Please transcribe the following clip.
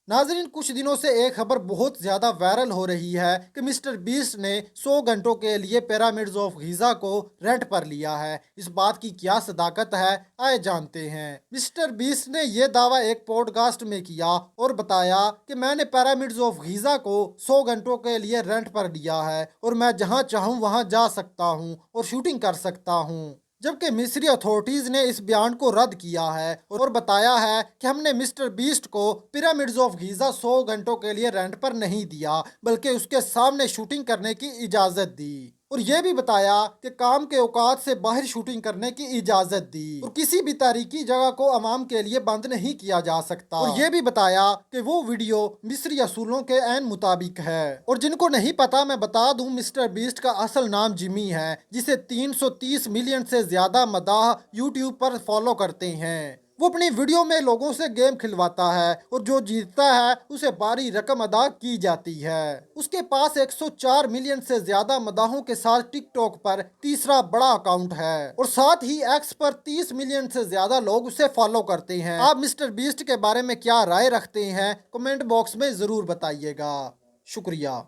नाजरीन, कुछ दिनों से एक खबर बहुत ज्यादा वायरल हो रही है कि मिस्टर बीस्ट ने 100 घंटों के लिए पिरामिड्स ऑफ गीजा को रेंट पर लिया है। इस बात की क्या सदाकत है, आए जानते हैं। मिस्टर बीस्ट ने यह दावा एक पॉडकास्ट में किया और बताया कि मैंने पिरामिड्स ऑफ गीजा को 100 घंटों के लिए रेंट पर लिया है और मैं जहां चाहूं वहां जा सकता हूं और शूटिंग कर सकता हूं। जबकि मिस्री अथॉरिटीज ने इस बयान को रद्द किया है और बताया है कि हमने मिस्टर बीस्ट को पिरामिड्स ऑफ गीजा 100 घंटों के लिए रेंट पर नहीं दिया, बल्कि उसके सामने शूटिंग करने की इजाजत दी और यह भी बताया कि काम के औकात से बाहर शूटिंग करने की इजाजत दी और किसी भी तारीखी जगह को अवाम के लिए बंद नहीं किया जा सकता। और यह भी बताया कि वो वीडियो मिस्री असूलों के ऐन मुताबिक है। और जिनको नहीं पता, मैं बता दूं, मिस्टर बीस्ट का असल नाम जिमी है, जिसे 330 मिलियन से ज्यादा मदाह यूट्यूब पर फॉलो करते हैं। वो अपनी वीडियो में लोगों से गेम खिलवाता है और जो जीतता है उसे भारी रकम अदा की जाती है। उसके पास 104 मिलियन से ज्यादा मदाहों के साथ टिकटॉक पर तीसरा बड़ा अकाउंट है और साथ ही एक्स पर 30 मिलियन से ज्यादा लोग उसे फॉलो करते हैं। आप मिस्टर बीस्ट के बारे में क्या राय रखते हैं, कमेंट बॉक्स में जरूर बताइएगा। शुक्रिया।